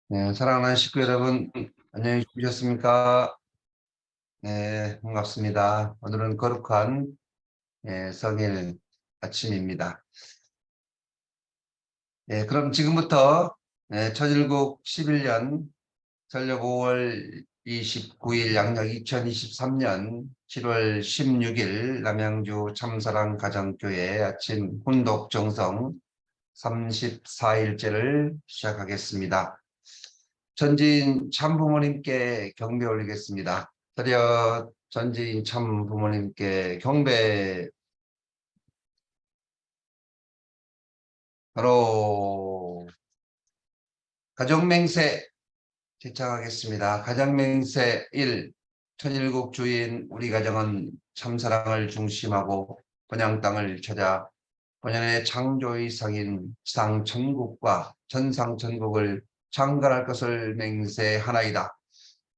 네, 사랑하는 식구 여러분, 안녕히 주무셨습니까? 네, 반갑습니다. 오늘은 거룩한 성일 아침입니다. 네, 그럼 지금부터 천일국 11년 전력 5월 29일 양력 2023년 7월 16일 남양주 참사랑 가정교회 아침 혼독 정성 34일째를 시작하겠습니다. 전지인 참부모님께 경배 올리겠습니다. 드려 전지인 참부모님께 경배. 바로 가정맹세 제창하겠습니다. 가정맹세 1. 천일국 주인 우리 가정은 참사랑을 중심하고 번양 땅을 찾아 본연의 창조의 상인 지상천국과 전상천국을 창건할 것을 맹세하나이다.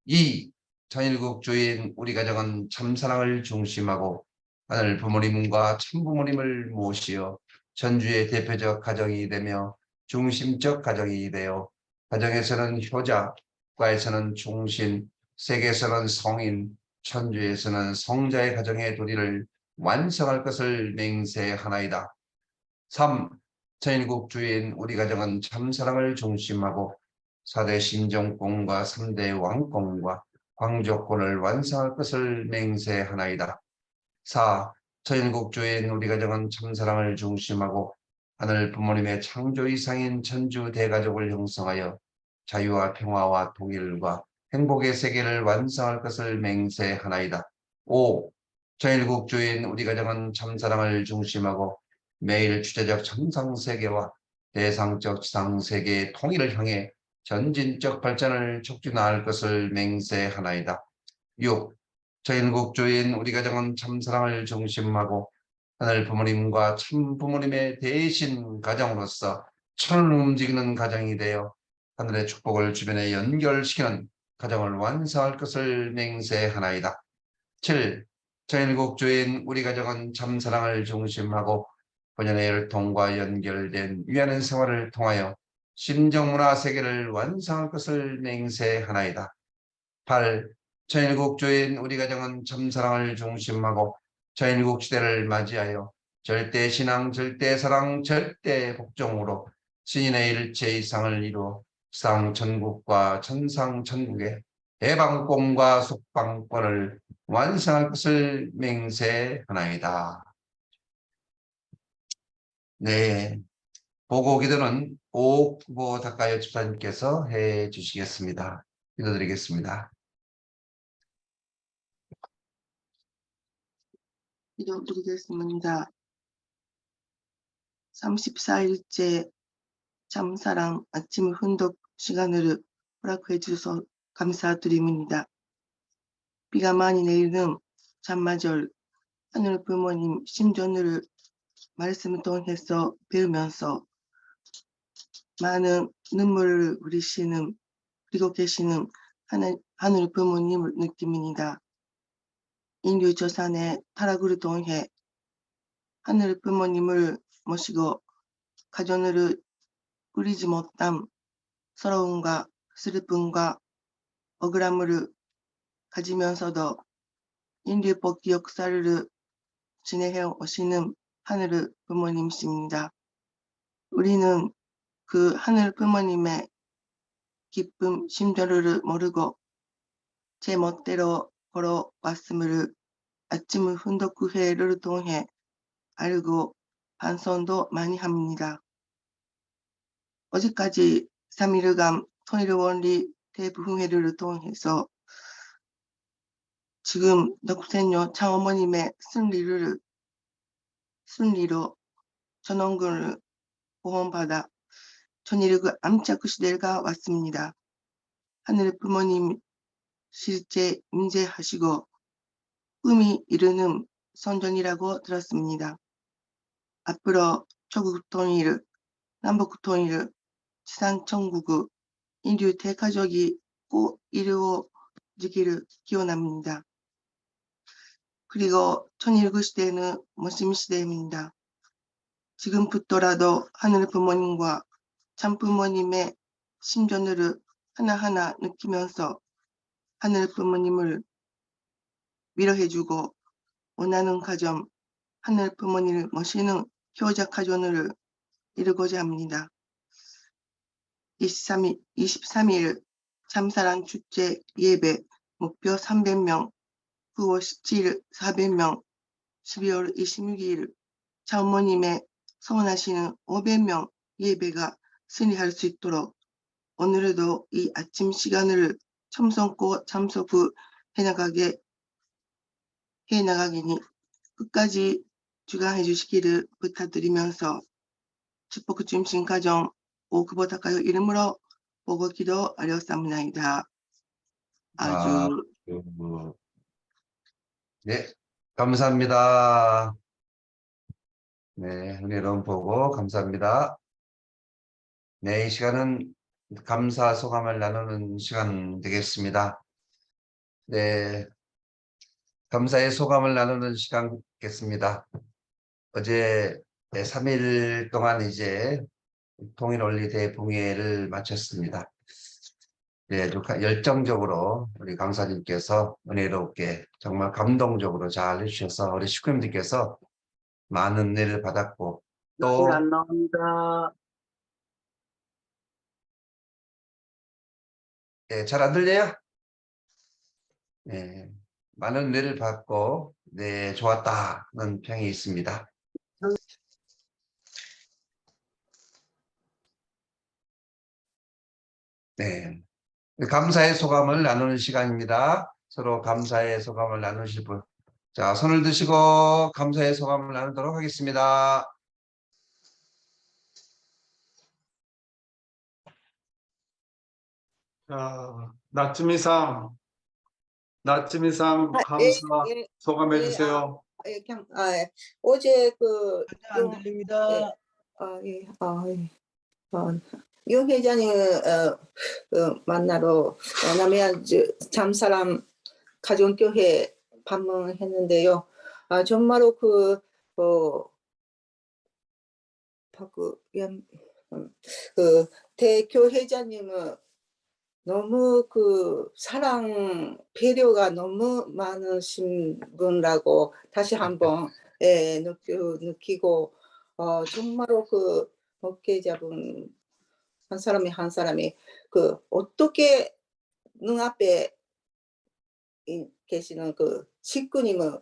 2. 천일국 주인 우리 가정은 참사랑을 중심하고 하늘 부모님과 참부모님을 모시어 전주의 대표적 가정이 되며 중심적 가정이 되어 가정에서는 효자, 과에서는 충신, 세계에서는 성인, 천주에서는 성자의 가정의 도리를 완성할 것을 맹세하나이다. 3. 천일국 주인 우리 가정은 참사랑을 중심하고 4대 신정권과 3대 왕권과 황족권을 완성할 것을 맹세하나이다. 4. 천일국 주인 우리 가정은 참사랑을 중심하고 하늘 부모님의 창조 이상인 천주 대가족을 형성하여 자유와 평화와 통일과 행복의 세계를 완성할 것을 맹세하나이다. 5. 천일국 주인 우리 가정은 참사랑을 중심하고 매일 주제적 천상세계와 대상적 지상세계의 통일을 향해 전진적 발전을 촉진할 것을 맹세하나이다. 6. 천일국 주인 우리 가정은 참사랑을 중심하고 하늘 부모님과 참 부모님의 대신 가정으로서 천을 움직이는 가정이 되어 하늘의 축복을 주변에 연결시키는 가정을 완성할 것을 맹세하나이다. 7. 천일국 주인 우리 가정은 참사랑을 중심하고 본연의 혈통과 연결된 위안한 생활을 통하여 심정문화 세계를 완성할 것을 맹세하나이다. 8. 천일국 주인 우리 가정은 참사랑을 중심하고 천일국 시대를 맞이하여 절대신앙, 절대사랑, 절대복종으로 신인의 일체 이상을 이루어 상천국과 천상천국의 대방권과 속방권을 완성할 것을 맹세하나이다. 네, 보고 기도는 오후보 닦아요 집사님께서 해 주시겠습니다. 기도드리겠습니다. 기도드리겠습니다. 34일째 참사랑 아침 훈독 시간을 허락해 주셔서 감사드립니다. 비가 많이 내리는 참마절 하늘 부모님 심전을 말씀을 통해서 배우면서 많은 눈물을 흘리시는 그리고 계시는 하늘 부모님을 느낍니다. 인류 조산의 타락을 통해 하늘 부모님을 모시고 가정을 꾸리지 못한 서러움과 슬픔과 억울함을 가지면서도 인류 복귀 역사를 진행해 오시는 하늘 부모님이십니다. 우리는 그 하늘 부모님의 기쁨 심정을 모르고 제 멋대로 걸어왔음을 아침 훈독회를 통해 알고 반성도 많이 합니다. 어제까지 3일간 통일원리 대부흥회를 통해서 지금 넉센요 창어머님의 승리로 전원군을 보험받아 천일국 암자구 시대가 왔습니다. 하늘 부모님 실제 임재하시고 꿈이 이루는 선전이라고 들었습니다. 앞으로 조국 통일, 남북 통일, 지상천국, 인류 대가족이 꼭 이루어지기를 기원합니다. 그리고 천일국 시대는 모심 시대입니다. 지금부터라도 하늘 부모님과 참 부모님의 심전을 하나하나 느끼면서 하늘 부모님을 위로해주고 원하는 가정, 하늘 부모님을 모시는 효자 가정을 이루고자 합니다. 23일 참사랑 축제 예배 목표 300명, 9월 17일 400명, 12월 26일 장모님의 소원하시는 500명 예배가 승리할 수 있도록 오늘에도 이 아침 시간을 참석고 참석 후 해나가기니 끝까지 주관해 주시기를 부탁드리면서 축복 중심 가정 오크보 다카요 이름으로 보고 기도 어렵습니다. 아주 네, 감사합니다. 네, 은혜로운 보고 감사합니다. 네, 이 시간은 감사 소감을 나누는 시간 되겠습니다. 네, 감사의 소감을 나누는 시간 되겠습니다. 어제 3일 동안 이제 통일원리 대붕회를 마쳤습니다. 네, 아주 열정적으로 우리 강사님께서 은혜롭게 정말 감동적으로 잘 해주셔서 우리 식구님들께서 많은 은혜를 받았고 또 안 나옵니다. 네, 잘 안 들려요? 네, 많은 은혜를 받고 네, 좋았다는 평이 있습니다. 네, 감사의 소감을 나누는 시간입니다. 서로 감사의 소감을 나누실 분. 자, 손을 드시고 감사의 소감을 나누도록 하겠습니다. 자, 나츠미상 감사 예, 소감해 예, 주세요. 그냥, 어제 안 들립니다. 윤 회장님 만나러 남해안 잠사람 가정교회 방문했는데요. 정말로 대교회장님은 너무 사랑 배려가 너무 많으신 분이라고 다시 한번 느끼고 정말로 목회자분 한 사람이 어떻게 눈앞에 계시는 식구님을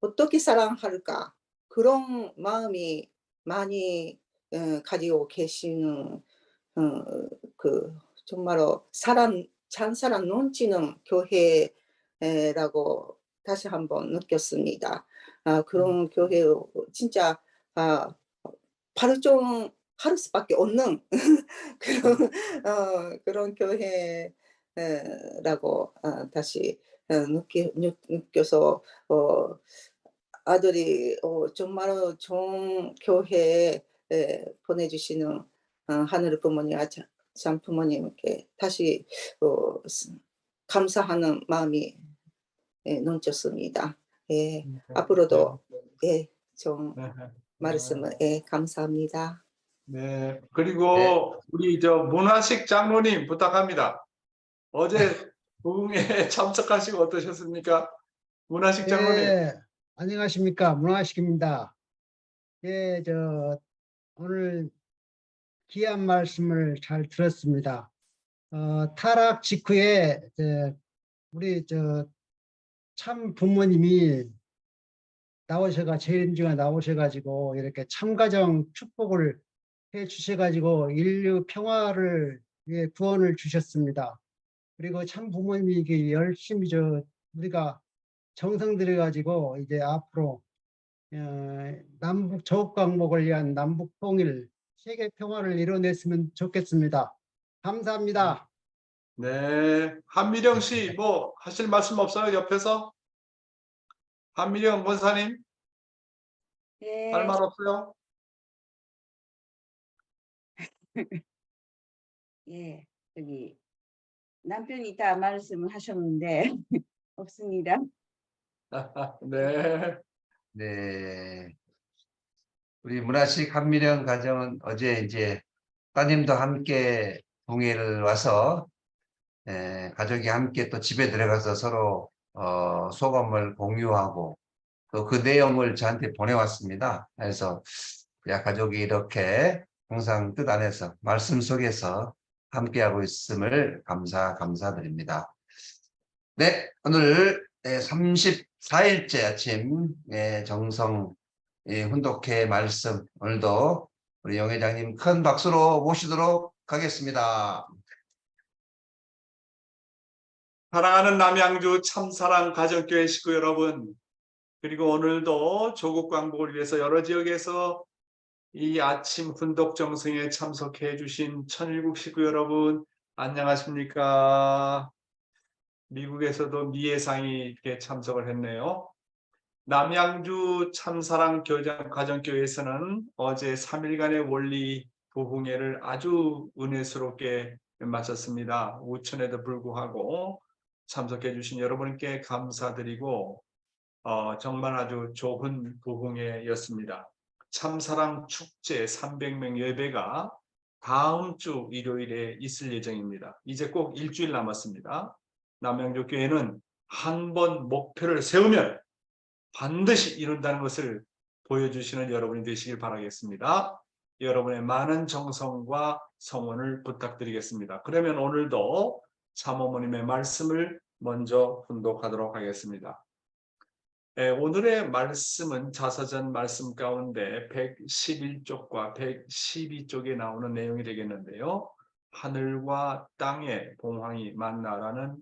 어떻게 사랑할까 그런 마음이 많이 가지고 계시는 정말로 찬사람 넘치는 교회라고 다시 한번 느꼈습니다. 그런 교회 진짜 하루 수밖에 없는 그런 교회라고 다시 느껴서 아들이 정말로 좋은 교회에 보내주시는 하늘 부모님, 참 부모님께 다시 감사하는 마음이 넘쳤습니다. 예, 앞으로도 좀 말씀을 감사합니다. 네, 그리고 우리 문화식 장로님 부탁합니다. 어제 부흥회에 참석하시고 어떠셨습니까? 문화식 장로님. 예, 안녕하십니까. 문화식입니다. 예, 오늘 귀한 말씀을 잘 들었습니다. 타락 직후에 우리 참 부모님이 재림주가 나오셔가지고 이렇게 참가정 축복을 해 주셔가지고 인류 평화를 위해 구원을 주셨습니다. 그리고 참 부모님이 이게 열심히 우리가 정성 들여가지고 이제 앞으로 남북 저국광복을 위한 남북 통일, 세계 평화를 이뤄냈으면 좋겠습니다. 감사합니다. 네, 한미령 씨 뭐 하실 말씀 없어요? 옆에서 한미령 권사님 예, 할 말 없어요? 예, 남편이 다 말씀을 하셨는데 없습니다. 네. 네, 우리 문화식 한미령 가정은 어제 이제 따님도 함께 동해를 와서 가족이 함께 또 집에 들어가서 서로 소감을 공유하고 또 그 내용을 저한테 보내왔습니다. 그래서 가족이 이렇게 항상 뜻 안에서 말씀 속에서 함께하고 있음을 감사드립니다. 네, 오늘 34일째 아침 정성 훈독회 말씀, 오늘도 우리 용 회장님 큰 박수로 모시도록 하겠습니다. 사랑하는 남양주 참사랑 가정교회 식구 여러분, 그리고 오늘도 조국 광복을 위해서 여러 지역에서 이 아침 훈독 정성에 참석해 주신 천일국 식구 여러분, 안녕하십니까? 미국에서도 미예상이 이렇게 참석을 했네요. 남양주 참사랑 가정교회에서는 어제 3일간의 원리 부흥회를 아주 은혜스럽게 마쳤습니다. 우천에도 불구하고 참석해 주신 여러분께 감사드리고 정말 아주 좋은 부흥회였습니다. 참사랑 축제 300명 예배가 다음 주 일요일에 있을 예정입니다. 이제 꼭 일주일 남았습니다. 남양주 교회는 한 번 목표를 세우면 반드시 이룬다는 것을 보여주시는 여러분이 되시길 바라겠습니다. 여러분의 많은 정성과 성원을 부탁드리겠습니다. 그러면 오늘도 참어머님의 말씀을 먼저 훈독하도록 하겠습니다. 오늘의 말씀은 자서전 말씀 가운데 111쪽과 112쪽에 나오는 내용이 되겠는데요. 하늘과 땅의 봉황이 만나라는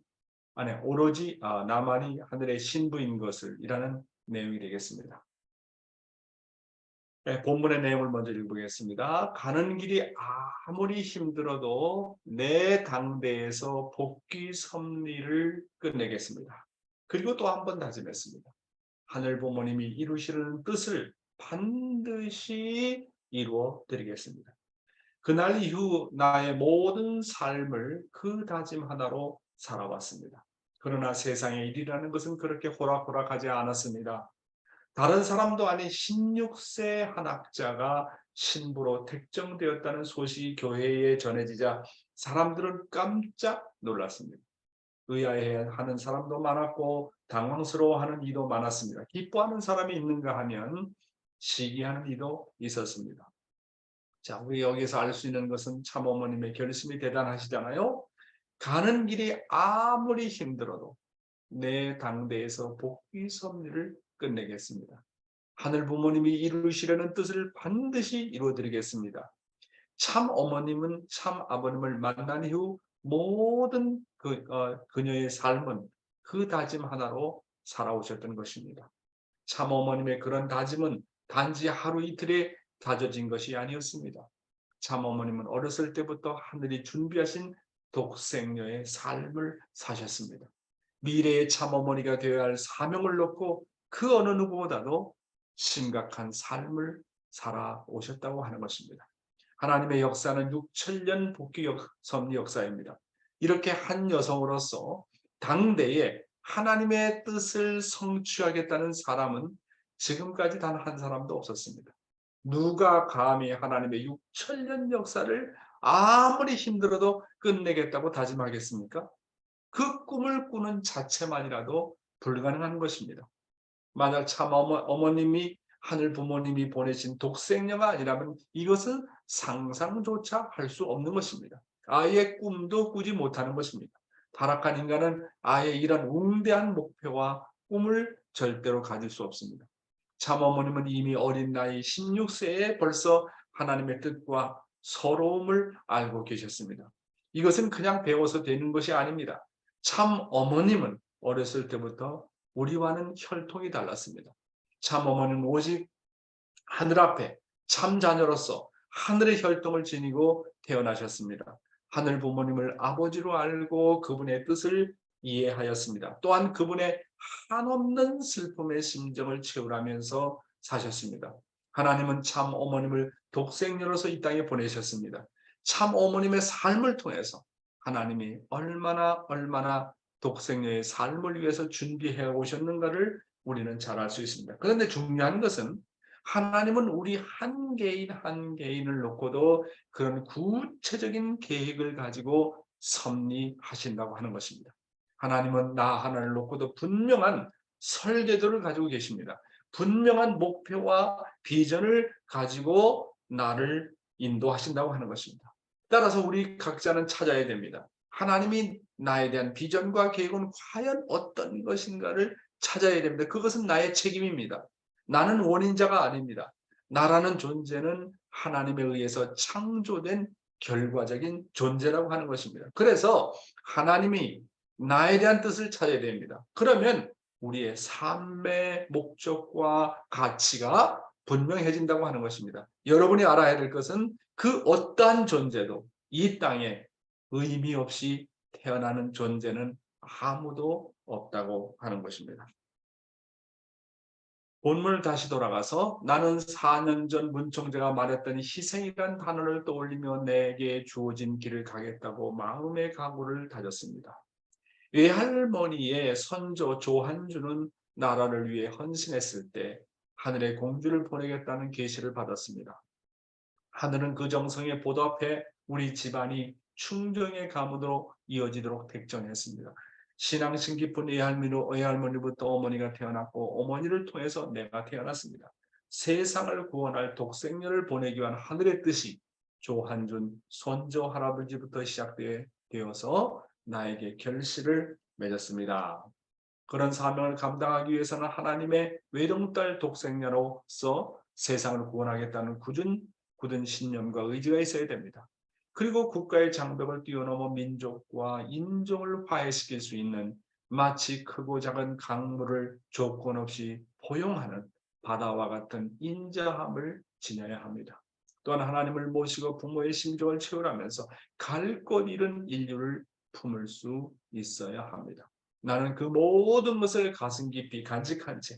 오로지 나만이 하늘의 신부인 것을 이라는 내용이 되겠습니다. 본문의 내용을 먼저 읽어보겠습니다. 가는 길이 아무리 힘들어도 내 당대에서 복귀 섭리를 끝내겠습니다. 그리고 또 한 번 다짐했습니다. 하늘 부모님이 이루시려는 뜻을 반드시 이루어 드리겠습니다. 그날 이후 나의 모든 삶을 그 다짐 하나로 살아왔습니다. 그러나 세상의 일이라는 것은 그렇게 호락호락하지 않았습니다. 다른 사람도 아닌 16세 한 학자가 신부로 택정되었다는 소식이 교회에 전해지자 사람들은 깜짝 놀랐습니다. 의아해하는 사람도 많았고 당황스러워하는 이도 많았습니다. 기뻐하는 사람이 있는가 하면 시기하는 이도 있었습니다. 자, 우리 여기서 알 수 있는 것은 참어머님의 결심이 대단하시잖아요. 가는 길이 아무리 힘들어도 내 당대에서 복귀 섭리를 끝내겠습니다. 하늘 부모님이 이루시려는 뜻을 반드시 이루어드리겠습니다. 참 어머님은 참 아버님을 만난 이후 모든 그녀의 삶은 그 다짐 하나로 살아오셨던 것입니다. 참 어머님의 그런 다짐은 단지 하루 이틀에 다져진 것이 아니었습니다. 참 어머님은 어렸을 때부터 하늘이 준비하신 독생녀의 삶을 사셨습니다. 미래의 참 어머니가 되어야 할 사명을 놓고 그 어느 누구보다도 심각한 삶을 살아오셨다고 하는 것입니다. 하나님의 역사는 6,000년 복귀 섭리 역사입니다. 이렇게 한 여성으로서 당대에 하나님의 뜻을 성취하겠다는 사람은 지금까지 단 한 사람도 없었습니다. 누가 감히 하나님의 6,000년 역사를 아무리 힘들어도 끝내겠다고 다짐하겠습니까? 그 꿈을 꾸는 자체만이라도 불가능한 것입니다. 만약 참 어머님이 하늘 부모님이 보내신 독생녀가 아니라면 이것은 상상조차 할 수 없는 것입니다. 아예 꿈도 꾸지 못하는 것입니다. 타락한 인간은 아예 이런 웅대한 목표와 꿈을 절대로 가질 수 없습니다. 참 어머님은 이미 어린 나이 16세에 벌써 하나님의 뜻과 서러움을 알고 계셨습니다. 이것은 그냥 배워서 되는 것이 아닙니다. 참 어머님은 어렸을 때부터 우리와는 혈통이 달랐습니다. 참 어머니는 오직 하늘 앞에 참 자녀로서 하늘의 혈통을 지니고 태어나셨습니다. 하늘 부모님을 아버지로 알고 그분의 뜻을 이해하였습니다. 또한 그분의 한없는 슬픔의 심정을 채우라면서 사셨습니다. 하나님은 참 어머님을 독생녀로서 이 땅에 보내셨습니다. 참 어머님의 삶을 통해서 하나님이 얼마나 독생녀의 삶을 위해서 준비해 오셨는가를 우리는 잘 알 수 있습니다. 그런데 중요한 것은 하나님은 우리 한 개인 한 개인을 놓고도 그런 구체적인 계획을 가지고 섭리하신다고 하는 것입니다. 하나님은 나 하나를 놓고도 분명한 설계도를 가지고 계십니다. 분명한 목표와 비전을 가지고 나를 인도하신다고 하는 것입니다. 따라서 우리 각자는 찾아야 됩니다. 하나님이 나에 대한 비전과 계획은 과연 어떤 것인가를 찾아야 됩니다. 그것은 나의 책임입니다. 나는 원인자가 아닙니다. 나라는 존재는 하나님에 의해서 창조된 결과적인 존재라고 하는 것입니다. 그래서 하나님이 나에 대한 뜻을 찾아야 됩니다. 그러면 우리의 삶의 목적과 가치가 분명해진다고 하는 것입니다. 여러분이 알아야 될 것은 그 어떠한 존재도 이 땅에 의미 없이 태어나는 존재는 아무도 없다고 하는 것입니다. 본문을 다시 돌아가서 나는 4년 전 문총재가 말했던 희생이란 단어를 떠올리며 내게 주어진 길을 가겠다고 마음의 각오를 다졌습니다. 외할머니의 선조 조한주는 나라를 위해 헌신했을 때 하늘에 공주를 보내겠다는 계시를 받았습니다. 하늘은 그 정성에 보답해 우리 집안이 충정의 가문으로 이어지도록 택정했습니다. 신앙심 깊은 외할머니부터 어머니가 태어났고 어머니를 통해서 내가 태어났습니다. 세상을 구원할 독생녀를 보내기 위한 하늘의 뜻이 조한준 손조 할아버지부터 시작되어서 나에게 결실을 맺었습니다. 그런 사명을 감당하기 위해서는 하나님의 외동딸 독생녀로서 세상을 구원하겠다는 굳은 신념과 의지가 있어야 됩니다. 그리고 국가의 장벽을 뛰어넘어 민족과 인종을 화해시킬 수 있는 마치 크고 작은 강물을 조건 없이 포용하는 바다와 같은 인자함을 지녀야 합니다. 또한 하나님을 모시고 부모의 심정을 채우라면서 갈 곳 잃은 인류를 품을 수 있어야 합니다. 나는 그 모든 것을 가슴 깊이 간직한 채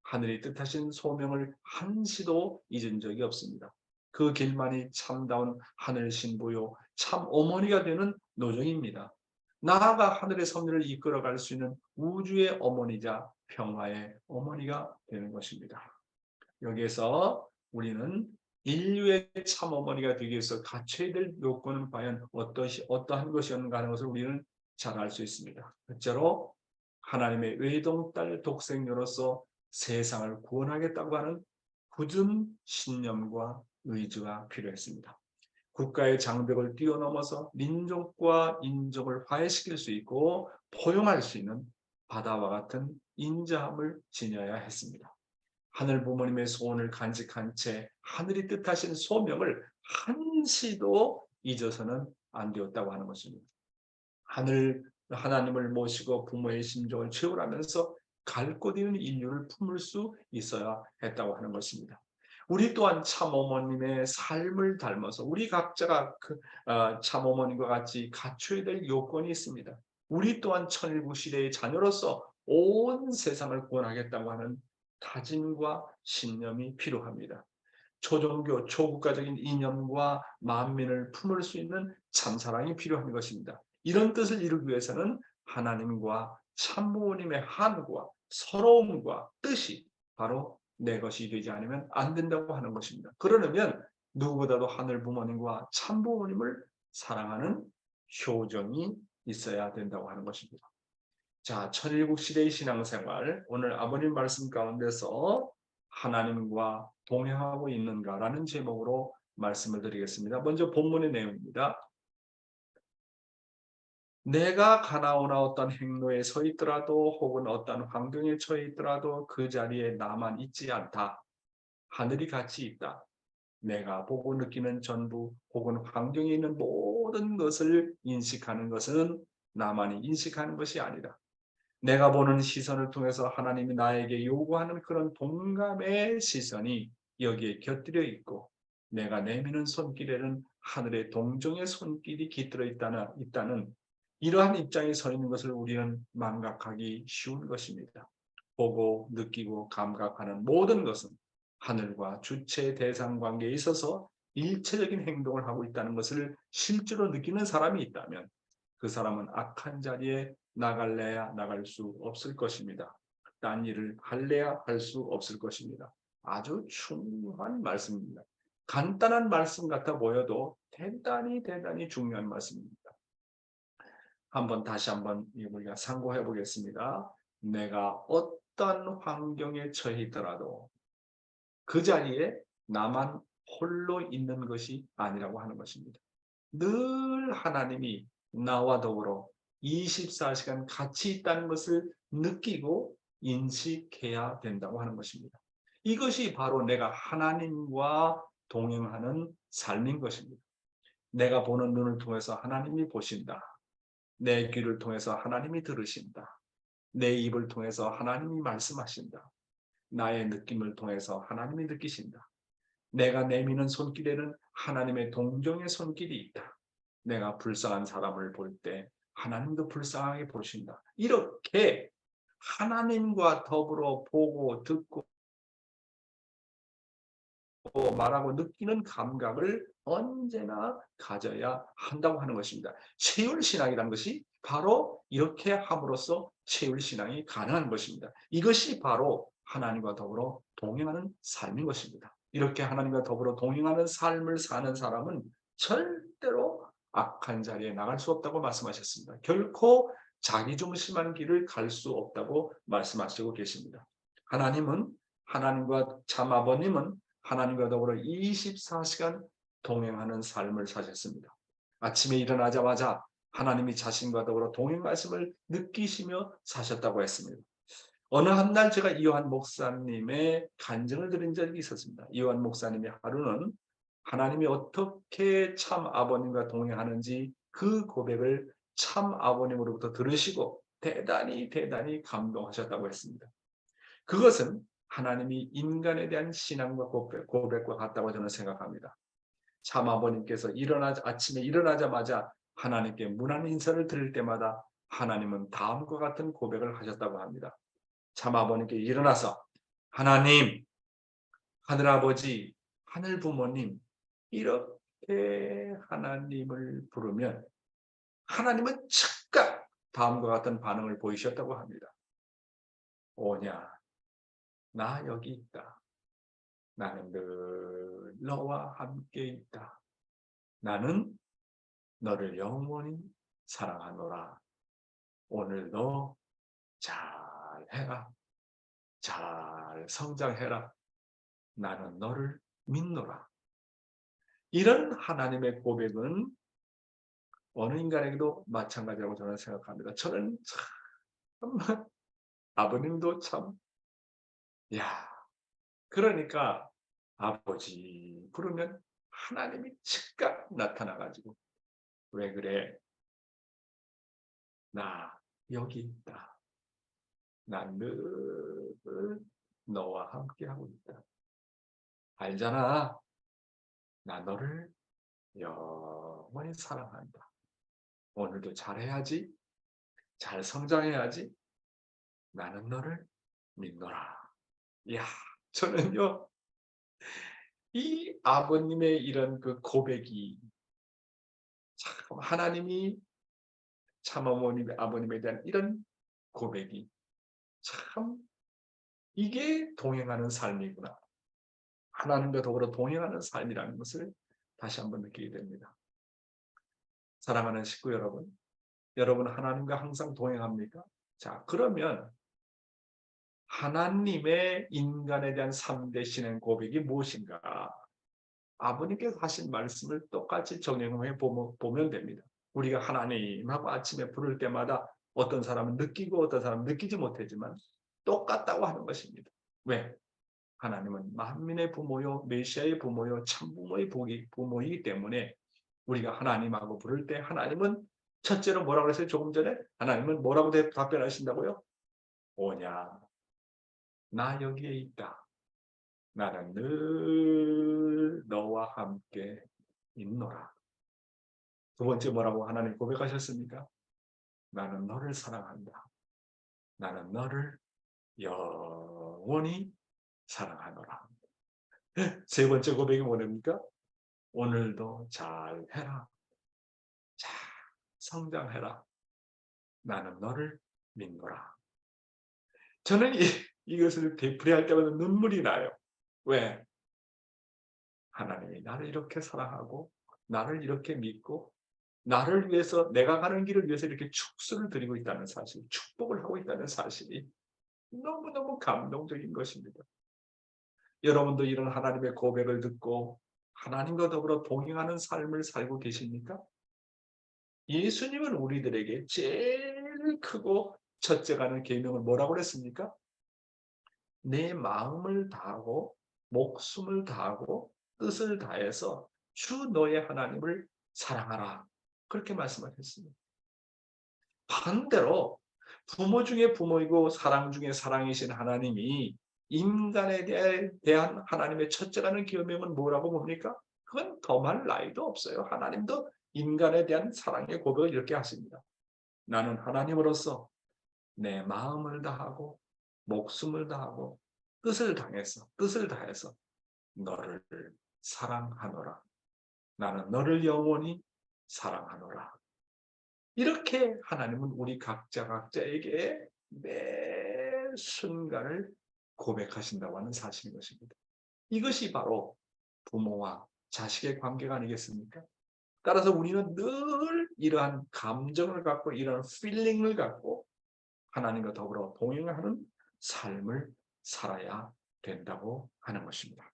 하늘이 뜻하신 소명을 한시도 잊은 적이 없습니다. 그 길만이 참다운 하늘 신부요 참 어머니가 되는 노정입니다. 나아가 하늘의 섭리를 이끌어갈 수 있는 우주의 어머니자 평화의 어머니가 되는 것입니다. 여기에서 우리는 인류의 참 어머니가 되기 위해서 갖춰야 될 요건은 과연 어떠한 것이었는가 하는 것을 우리는 잘 알 수 있습니다. 첫째로 하나님의 외동딸 독생녀로서 세상을 구원하겠다고 하는 굳은 신념과 의지가 필요했습니다. 국가의 장벽을 뛰어넘어서 민족과 인종을 화해시킬 수 있고 포용할 수 있는 바다와 같은 인자함을 지녀야 했습니다. 하늘 부모님의 소원을 간직한 채 하늘이 뜻하신 소명을 한시도 잊어서는 안 되었다고 하는 것입니다. 하나님을 모시고 부모의 심정을 채우라면서 갈 곳 있는 인류를 품을 수 있어야 했다고 하는 것입니다. 우리 또한 참어머님의 삶을 닮아서 우리 각자가 참어머님과 같이 갖춰야 될 요건이 있습니다. 우리 또한 천일국 시대의 자녀로서 온 세상을 구원하겠다고 하는 다짐과 신념이 필요합니다. 초종교, 초국가적인 이념과 만민을 품을 수 있는 참사랑이 필요한 것입니다. 이런 뜻을 이루기 위해서는 하나님과 참부모님의 한과 서러움과 뜻이 바로 내 것이 되지 않으면 안 된다고 하는 것입니다. 그러려면 누구보다도 하늘 부모님과 참부모님을 사랑하는 효정이 있어야 된다고 하는 것입니다. 자, 천일국 시대의 신앙생활, 오늘 아버님 말씀 가운데서 하나님과 동행하고 있는가라는 제목으로 말씀을 드리겠습니다. 먼저 본문의 내용입니다. 내가 가나오나 어떤 행로에 서 있더라도 혹은 어떤 환경에 처해 있더라도 그 자리에 나만 있지 않다. 하늘이 같이 있다. 내가 보고 느끼는 전부 혹은 환경에 있는 모든 것을 인식하는 것은 나만이 인식하는 것이 아니다. 내가 보는 시선을 통해서 하나님이 나에게 요구하는 그런 동감의 시선이 여기에 곁들여 있고 내가 내미는 손길에는 하늘의 동정의 손길이 깃들어 있다는 이러한 입장에 서 있는 것을 우리는 망각하기 쉬운 것입니다. 보고 느끼고 감각하는 모든 것은 하늘과 주체 대상 관계에 있어서 일체적인 행동을 하고 있다는 것을 실제로 느끼는 사람이 있다면 그 사람은 악한 자리에 나갈래야 나갈 수 없을 것입니다. 딴 일을 할래야 할 수 없을 것입니다. 아주 중요한 말씀입니다. 간단한 말씀 같아 보여도 대단히 중요한 말씀입니다. 다시 한번 우리가 상고해 보겠습니다. 내가 어떤 환경에 처해 있더라도 그 자리에 나만 홀로 있는 것이 아니라고 하는 것입니다. 늘 하나님이 나와 더불어 24시간 같이 있다는 것을 느끼고 인식해야 된다고 하는 것입니다. 이것이 바로 내가 하나님과 동행하는 삶인 것입니다. 내가 보는 눈을 통해서 하나님이 보신다. 내 귀를 통해서 하나님이 들으신다. 내 입을 통해서 하나님이 말씀하신다. 나의 느낌을 통해서 하나님이 느끼신다. 내가 내미는 손길에는 하나님의 동정의 손길이 있다. 내가 불쌍한 사람을 볼 때 하나님도 불쌍하게 보신다. 이렇게 하나님과 더불어 보고 듣고 말하고 느끼는 감각을 언제나 가져야 한다고 하는 것입니다. 체율신앙이라는 것이 바로 이렇게 함으로써 체율신앙이 가능한 것입니다. 이것이 바로 하나님과 더불어 동행하는 삶인 것입니다. 이렇게 하나님과 더불어 동행하는 삶을 사는 사람은 절대로 악한 자리에 나갈 수 없다고 말씀하셨습니다. 결코 자기중심한 길을 갈 수 없다고 말씀하시고 계십니다. 하나님과 참 아버님은 하나님과 더불어 24시간 동행하는 삶을 사셨습니다. 아침에 일어나자마자 하나님이 자신과 더불어 동행하심을 느끼시며 사셨다고 했습니다. 어느 한 날 제가 이완 목사님의 간증을 들은 적이 있었습니다. 이완 목사님이 하루는 하나님이 어떻게 참 아버님과 동행하는지 그 고백을 참 아버님으로부터 들으시고 대단히 감동하셨다고 했습니다. 그것은 하나님이 인간에 대한 신앙과 고백과 같다고 저는 생각합니다. 참 아버님께서 아침에 일어나자마자 하나님께 문안 인사를 드릴 때마다 하나님은 다음과 같은 고백을 하셨다고 합니다. 참 아버님께 일어나서 하나님, 하늘아버지, 하늘부모님 이렇게 하나님을 부르면 하나님은 즉각 다음과 같은 반응을 보이셨다고 합니다. 오냐, 나 여기 있다. 나는 늘 너와 함께 있다. 나는 너를 영원히 사랑하노라. 오늘도 잘해라. 잘 성장해라. 나는 너를 믿노라. 이런 하나님의 고백은 어느 인간에게도 마찬가지라고 저는 생각합니다. 저는 참 아버님도 참 그러니까 아버지 부르면 하나님이 즉각 나타나가지고 왜 그래? 나 여기 있다. 난 늘 너와 함께하고 있다. 알잖아. 나 너를 영원히 사랑한다. 오늘도 잘해야지. 잘 성장해야지. 나는 너를 믿노라. 이야, 저는요, 이 아버님의 이런 그 고백이 참 하나님이 참 아버님에 대한 이런 고백이 참 이게 동행하는 삶이구나. 하나님과 더불어 동행하는 삶이라는 것을 다시 한번 느끼게 됩니다. 사랑하는 식구 여러분 하나님과 항상 동행합니까? 자, 그러면 하나님의 인간에 대한 3대 신앙 고백이 무엇인가? 아버님께서 하신 말씀을 똑같이 적용해 보면 됩니다. 우리가 하나님하고 아침에 부를 때마다 어떤 사람은 느끼고 어떤 사람은 느끼지 못하지만 똑같다고 하는 것입니다. 왜? 하나님은 만민의 부모요, 메시아의 부모요, 참부모의 부모이기 때문에 우리가 하나님하고 부를 때 하나님은 첫째로 뭐라고 했어요? 조금 전에 하나님은 뭐라고 답변하신다고요? 오냐, 나 여기에 있다. 나는 늘 너와 함께 있노라. 두 번째 뭐라고 하나님 고백하셨습니까? 나는 너를 사랑한다. 나는 너를 영원히 사랑하노라. 세 번째 고백이 뭐랍니까? 오늘도 잘해라. 잘 성장해라. 나는 너를 믿노라. 저는 이것을 되풀이할 때마다 눈물이 나요. 왜? 하나님이 나를 이렇게 사랑하고 나를 이렇게 믿고 나를 위해서 내가 가는 길을 위해서 이렇게 축수를 드리고 있다는 사실, 축복을 하고 있다는 사실이 너무너무 감동적인 것입니다. 여러분도 이런 하나님의 고백을 듣고 하나님과 더불어 동행하는 삶을 살고 계십니까? 예수님은 우리들에게 제일 크고 첫째 가는 계명을 뭐라고 그랬습니까? 내 마음을 다하고 목숨을 다하고 뜻을 다해서 주 너의 하나님을 사랑하라. 그렇게 말씀하셨습니다. 반대로 부모 중에 부모이고 사랑 중에 사랑이신 하나님이 인간에 대한 하나님의 첫째라는 계명은 뭐라고 봅니까? 그건 더할 나위도 없어요. 하나님도 인간에 대한 사랑의 고백을 이렇게 하십니다. 나는 하나님으로서 내 마음을 다하고 목숨을 다하고 뜻을 다해서 너를 사랑하노라. 나는 너를 영원히 사랑하노라. 이렇게 하나님은 우리 각자에게 매 순간을 고백하신다고 하는 사실인 것입니다. 이것이 바로 부모와 자식의 관계가 아니겠습니까? 따라서 우리는 늘 이러한 감정을 갖고 이러한 필링을 갖고 하나님과 더불어 동행하는 삶을 살아야 된다고 하는 것입니다.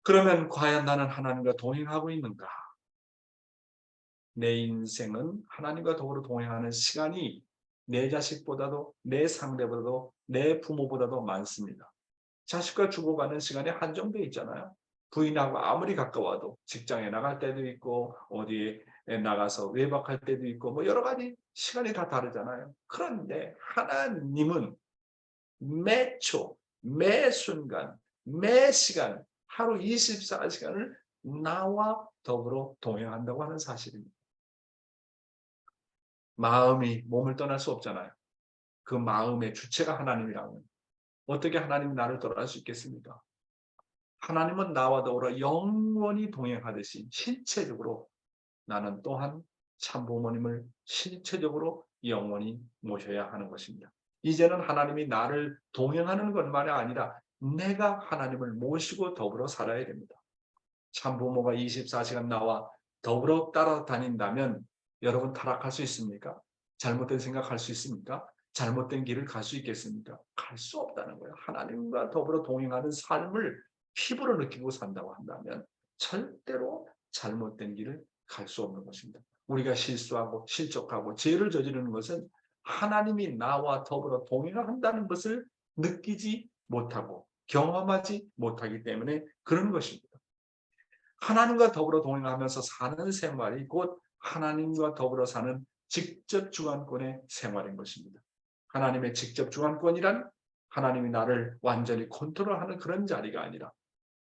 그러면 과연 나는 하나님과 동행하고 있는가? 내 인생은 하나님과 더불어 동행하는 시간이 내 자식보다도 내 상대보다도 내 부모보다도 많습니다. 자식과 죽어가는 시간이 한정되어 있잖아요. 부인하고 아무리 가까워도 직장에 나갈 때도 있고 어디에 나가서 외박할 때도 있고 뭐 여러 가지 시간이 다 다르잖아요. 그런데 하나님은 매 초, 매 순간, 매 시간, 하루 24시간을 나와 더불어 동행한다고 하는 사실입니다. 마음이 몸을 떠날 수 없잖아요. 그 마음의 주체가 하나님이라면 어떻게 하나님이 나를 떠날 수 있겠습니까? 하나님은 나와 더불어 영원히 동행하듯이 신체적으로 나는 또한 참부모님을 신체적으로 영원히 모셔야 하는 것입니다. 이제는 하나님이 나를 동행하는 것만이 아니라 내가 하나님을 모시고 더불어 살아야 됩니다. 참부모가 24시간 나와 더불어 따라다닌다면 여러분 타락할 수 있습니까? 잘못된 생각할 수 있습니까? 잘못된 길을 갈 수 있겠습니까? 갈 수 없다는 거예요. 하나님과 더불어 동행하는 삶을 피부로 느끼고 산다고 한다면 절대로 잘못된 길을 갈 수 없는 것입니다. 우리가 실수하고 실족하고 죄를 저지르는 것은 하나님이 나와 더불어 동행한다는 것을 느끼지 못하고 경험하지 못하기 때문에 그런 것입니다. 하나님과 더불어 동행하면서 사는 생활이 곧 하나님과 더불어 사는 직접 주관권의 생활인 것입니다. 하나님의 직접 주관권이란 하나님이 나를 완전히 컨트롤하는 그런 자리가 아니라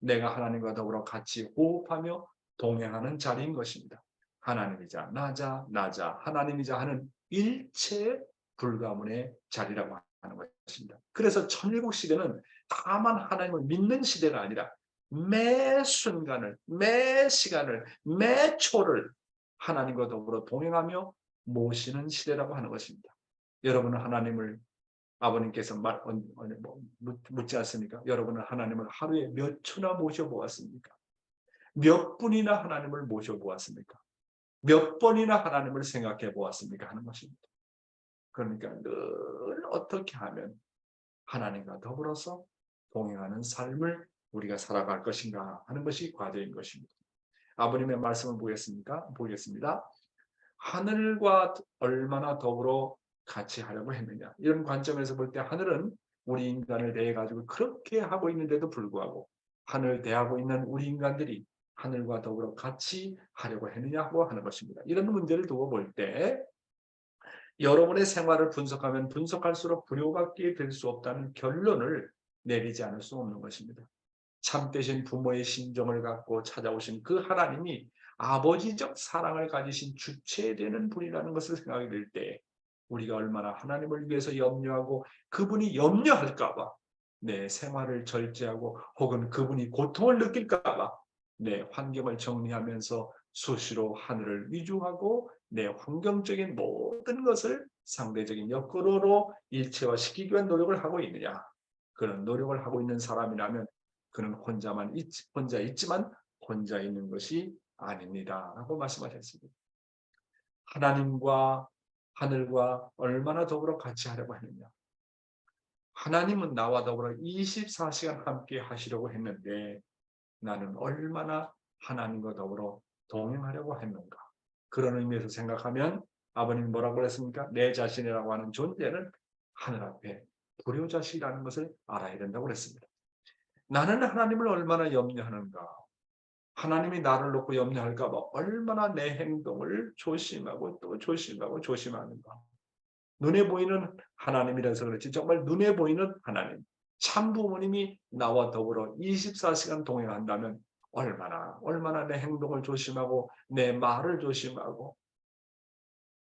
내가 하나님과 더불어 같이 호흡하며 동행하는 자리인 것입니다. 하나님이자 나자 하나님이자 하는 일체 불가문의 자리라고 하는 것입니다. 그래서 천일국 시대는 다만 하나님을 믿는 시대가 아니라 매 순간을, 매 시간을, 매 초를 하나님과 더불어 동행하며 모시는 시대라고 하는 것입니다. 여러분은 하나님을 아버님께서 묻지 않습니까? 여러분은 하나님을 하루에 몇 초나 모셔보았습니까? 몇 분이나 하나님을 모셔보았습니까? 몇 번이나 하나님을 생각해 보았습니까? 하는 것입니다. 그러니까 늘 어떻게 하면 하나님과 더불어서 동행하는 삶을 우리가 살아갈 것인가 하는 것이 과제인 것입니다. 아버님의 말씀을 보겠습니다. 하늘과 얼마나 더불어 같이 하려고 했느냐. 이런 관점에서 볼 때 하늘은 우리 인간을 대해 가지고 그렇게 하고 있는데도 불구하고 하늘 대하고 있는 우리 인간들이 하늘과 더불어 같이 하려고 했느냐고 하는 것입니다. 이런 문제를 두고 볼 때 여러분의 생활을 분석하면 분석할수록 부려받게 될 수 없다는 결론을 내리지 않을 수 없는 것입니다. 참되신 부모의 심정을 갖고 찾아오신 그 하나님이 아버지적 사랑을 가지신 주체되는 분이라는 것을 생각이 들 때 우리가 얼마나 하나님을 위해서 염려하고 그분이 염려할까 봐 내 생활을 절제하고 혹은 그분이 고통을 느낄까 봐 내 환경을 정리하면서 수시로 하늘을 위주하고 내 환경적인 모든 것을 상대적인 역으로 일체화시키기 위한 노력을 하고 있느냐. 그런 노력을 하고 있는 사람이라면 그는 혼자 있지만 혼자 있는 것이 아닙니다. 라고 말씀하셨습니다. 하나님과 하늘과 얼마나 더불어 같이 하려고 했느냐. 하나님은 나와 더불어 24시간 함께 하시려고 했는데 나는 얼마나 하나님과 더불어 동행하려고 했는가. 그런 의미에서 생각하면 아버님 뭐라고 그랬습니까? 내 자신이라고 하는 존재는 하늘 앞에 불효자식이라는 것을 알아야 된다고 그랬습니다. 나는 하나님을 얼마나 염려하는가. 하나님이 나를 놓고 염려할까 봐 얼마나 내 행동을 조심하고 또 조심하고 조심하는가. 눈에 보이는 하나님이라서 그렇지 정말 눈에 보이는 하나님, 참 부모님이 나와 더불어 24시간 동행한다면 얼마나 내 행동을 조심하고 내 말을 조심하고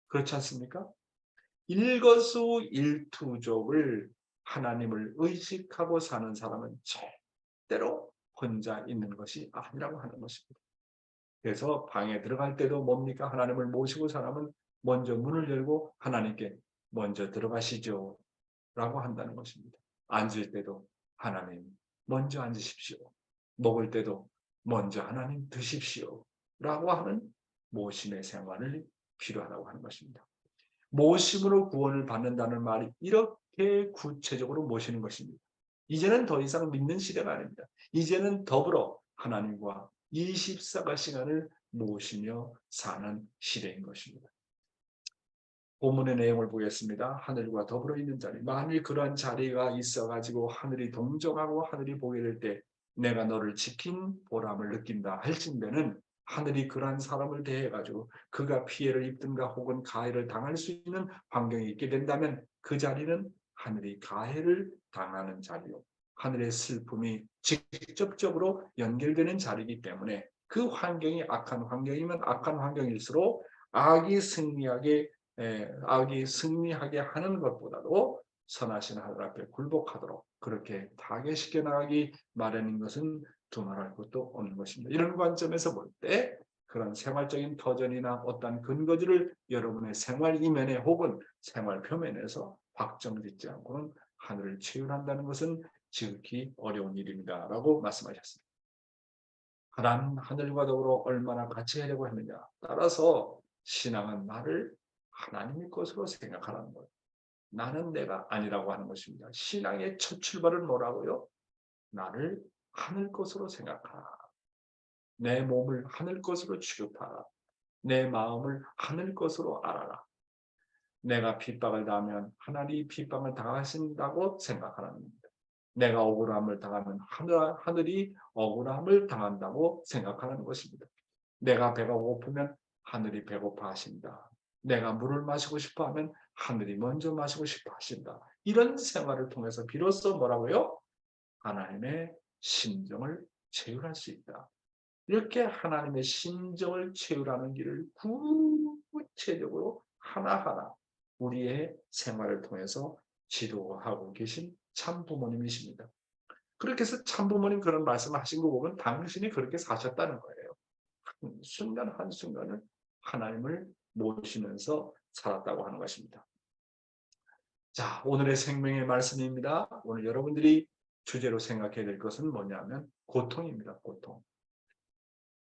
그렇지 않습니까? 일거수일투족을 하나님을 의식하고 사는 사람은 절대로 혼자 있는 것이 아니라고 하는 것입니다. 그래서 방에 들어갈 때도 뭡니까? 하나님을 모시고 사람은 먼저 문을 열고 하나님께 먼저 들어가시죠 라고 한다는 것입니다. 앉을 때도 하나님 먼저 앉으십시오. 먹을 때도 먼저 하나님 드십시오 라고 하는 모심의 생활을 필요하다고 하는 것입니다. 모심으로 구원을 받는다는 말이 이렇게 구체적으로 모시는 것입니다. 이제는 더 이상 믿는 시대가 아닙니다. 이제는 더불어 하나님과 24시간을 모시며 사는 시대인 것입니다. 본문의 내용을 보겠습니다. 하늘과 더불어 있는 자리. 만일 그러한 자리가 있어가지고 하늘이 동정하고 하늘이 보게 될 때 내가 너를 지킨 보람을 느낀다 할진대는 하늘이 그러한 사람을 대해가지고 그가 피해를 입든가 혹은 가해를 당할 수 있는 환경이 있게 된다면 그 자리는 하늘이 가해를 당하는 자리요. 하늘의 슬픔이 직접적으로 연결되는 자리이기 때문에 그 환경이 악한 환경이면 악한 환경일수록 악이 승리하게 하는 것보다도 선하신 하늘 앞에 굴복하도록 그렇게 타개시켜 나가기 마련인 것은 두말할 것도 없는 것입니다. 이런 관점에서 볼 때 그런 생활적인 터전이나 어떤 근거지를 여러분의 생활 이면에 혹은 생활 표면에서 확정짓지 않고는 하늘을 채울한다는 것은 지극히 어려운 일입니다. 라고 말씀하셨습니다. 하나님 하늘과 더불어 얼마나 같이 하려고 했느냐. 따라서 신앙은 나를 하나님의 것으로 생각하라는 거예요. 나는 내가 아니라고 하는 것입니다. 신앙의 첫 출발은 뭐라고요? 나를 하늘 것으로 생각하라. 내 몸을 하늘 것으로 취급하라. 내 마음을 하늘 것으로 알아라. 내가 핍박을 당하면 하나님이 핍박을 당하신다고 생각하라는 겁니다. 내가 억울함을 당하면 하늘이 억울함을 당한다고 생각하는 것입니다. 내가 배가 고프면 하늘이 배고파 하신다. 내가 물을 마시고 싶어 하면 하늘이 먼저 마시고 싶어 하신다. 이런 생활을 통해서 비로소 뭐라고요? 하나님의 심정을 채울할 수 있다. 이렇게 하나님의 심정을 채우라는 길을 구체적으로 하나하나 우리의 생활을 통해서 지도하고 계신 참 부모님이십니다. 그렇게 해서 참 부모님 그런 말씀을 하신 거 보면 당신이 그렇게 사셨다는 거예요. 순간 한순간을 하나님을 모시면서 살았다고 하는 것입니다. 자, 오늘의 생명의 말씀입니다. 오늘 여러분들이 주제로 생각해야 될 것은 뭐냐면 고통입니다. 고통.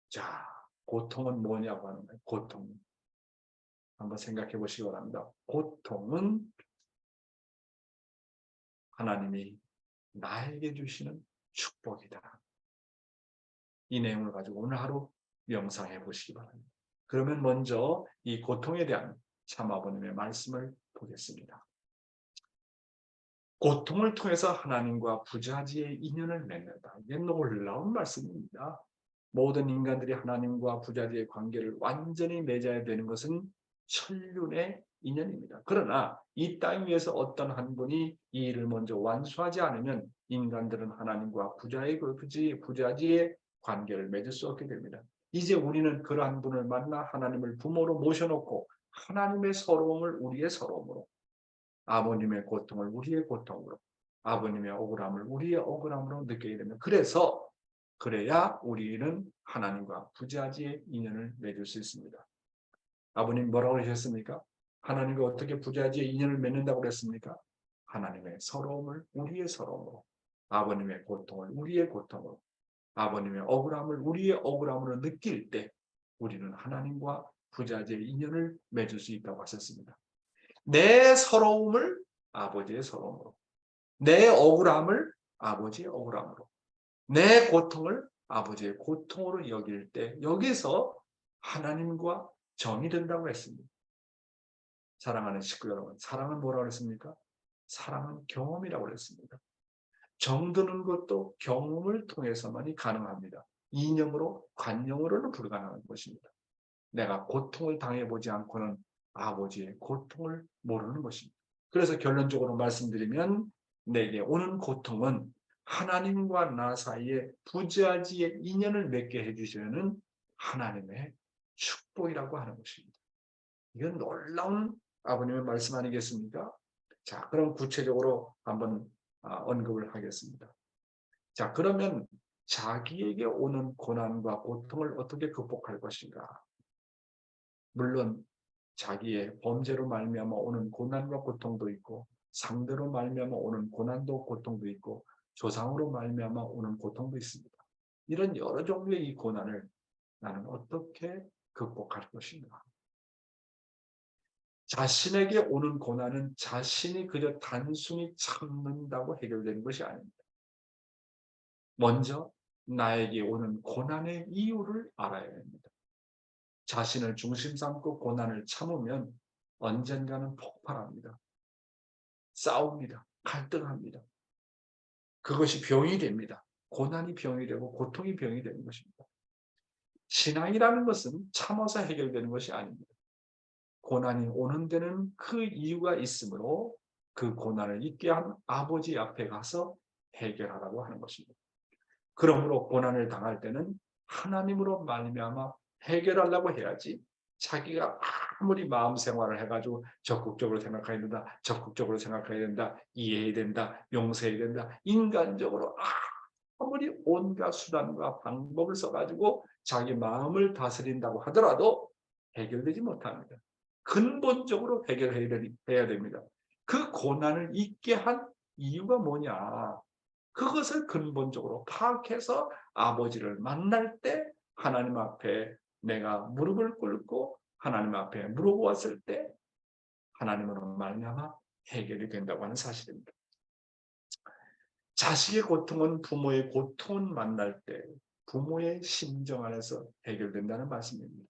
자, 고통은 뭐냐고 하는 거예요. 고통. 한번 생각해 보시기 바랍니다. 고통은 하나님이 나에게 주시는 축복이다. 이 내용을 가지고 오늘 하루 명상해 보시기 바랍니다. 그러면 먼저 이 고통에 대한 참 아버님의 말씀을 보겠습니다. 고통을 통해서 하나님과 부자지의 인연을 맺는다. 이게 놀라운 말씀입니다. 모든 인간들이 하나님과 부자지의 관계를 완전히 맺어야 되는 것은 천륜의 인연입니다. 그러나 이 땅 위에서 어떤 한 분이 이 일을 먼저 완수하지 않으면 인간들은 하나님과 부자지의 관계를 맺을 수 없게 됩니다. 이제 우리는 그러한 분을 만나 하나님을 부모로 모셔놓고 하나님의 서러움을 우리의 서러움으로, 아버님의 고통을 우리의 고통으로, 아버님의 억울함을 우리의 억울함으로 느끼게 됩니다. 그래야 우리는 하나님과 부자지의 인연을 맺을 수 있습니다. 아버님 뭐라고 하셨습니까? 하나님과 어떻게 부자지의 인연을 맺는다고 그랬습니까? 하나님의 서러움을 우리의 서러움으로, 아버님의 고통을 우리의 고통으로, 아버님의 억울함을 우리의 억울함으로 느낄 때 우리는 하나님과 부자지의 인연을 맺을 수 있다고 하셨습니다. 내 서러움을 아버지의 서러움으로, 내 억울함을 아버지의 억울함으로, 내 고통을 아버지의 고통으로 여길 때 여기서 하나님과 정이 된다고 했습니다. 사랑하는 식구 여러분, 사랑은 뭐라고 했습니까? 사랑은 경험이라고 했습니다. 정드는 것도 경험을 통해서만이 가능합니다. 이념으로, 관념으로는 불가능한 것입니다. 내가 고통을 당해보지 않고는 아버지의 고통을 모르는 것입니다. 그래서 결론적으로 말씀드리면 내게 오는 고통은 하나님과 나 사이에 부자지의 인연을 맺게 해주시는 하나님의 축복이라고 하는 것입니다. 이건 놀라운 아버님의 말씀 아니겠습니까? 자, 그럼 구체적으로 한번 언급을 하겠습니다. 자, 그러면 자기에게 오는 고난과 고통을 어떻게 극복할 것인가? 물론 자기의 범죄로 말미암아 오는 고난과 고통도 있고, 상대로 말미암아 오는 고난도 고통도 있고, 조상으로 말미암아 오는 고통도 있습니다. 이런 여러 종류의 이 고난을 나는 어떻게 극복할 것인가? 자신에게 오는 고난은 자신이 그저 단순히 참는다고 해결되는 것이 아닙니다. 먼저 나에게 오는 고난의 이유를 알아야 합니다. 자신을 중심 삼고 고난을 참으면 언젠가는 폭발합니다. 싸웁니다. 갈등합니다. 그것이 병이 됩니다. 고난이 병이 되고 고통이 병이 되는 것입니다. 신앙이라는 것은 참아서 해결되는 것이 아닙니다. 고난이 오는 데는 그 이유가 있으므로 그 고난을 잊게 한 아버지 앞에 가서 해결하라고 하는 것입니다. 그러므로 고난을 당할 때는 하나님으로 말미암아 해결하려고 해야지, 자기가 아무리 마음 생활을 해가지고 적극적으로 생각해야 된다, 적극적으로 생각해야 된다, 이해해야 된다, 용서해야 된다, 인간적으로 아무리 온갖 수단과 방법을 써가지고 자기 마음을 다스린다고 하더라도 해결되지 못합니다. 근본적으로 해결해야 됩니다. 그 고난을 잊게 한 이유가 뭐냐? 그것을 근본적으로 파악해서 아버지를 만날 때 하나님 앞에 내가 무릎을 꿇고 하나님 앞에 물어보았을 때 하나님으로 말미암아 해결이 된다고 하는 사실입니다. 자식의 고통은 부모의 고통을 만날 때 부모의 심정 안에서 해결된다는 말씀입니다.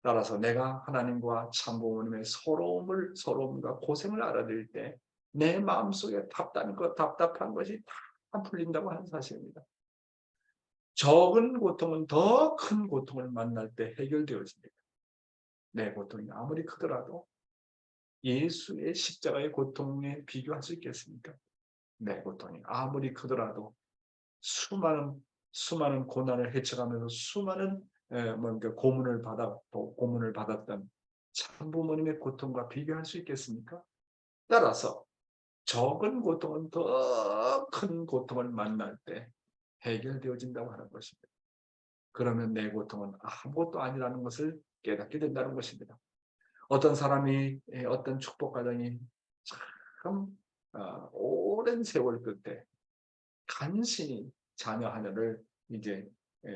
따라서 내가 하나님과 참부모님의 서러움과 고생을 알아들을 때 내 마음속에 답답한 것이 다 풀린다고 하는 사실입니다. 적은 고통은 더 큰 고통을 만날 때 해결되어집니다. 내 고통이 아무리 크더라도 예수의 십자가의 고통에 비교할 수 있겠습니까? 내 고통이 아무리 크더라도 수많은 고난을 헤쳐가면서 수많은 고문을 받았던 참부모님의 고통과 비교할 수 있겠습니까? 따라서 적은 고통은 더 큰 고통을 만날 때 해결되어진다고 하는 것입니다. 그러면 내 고통은 아무것도 아니라는 것을 깨닫게 된다는 것입니다. 어떤 사람이 어떤 축복 과정이 참 오랜 세월 끝에 간신히 자녀 하나를 이제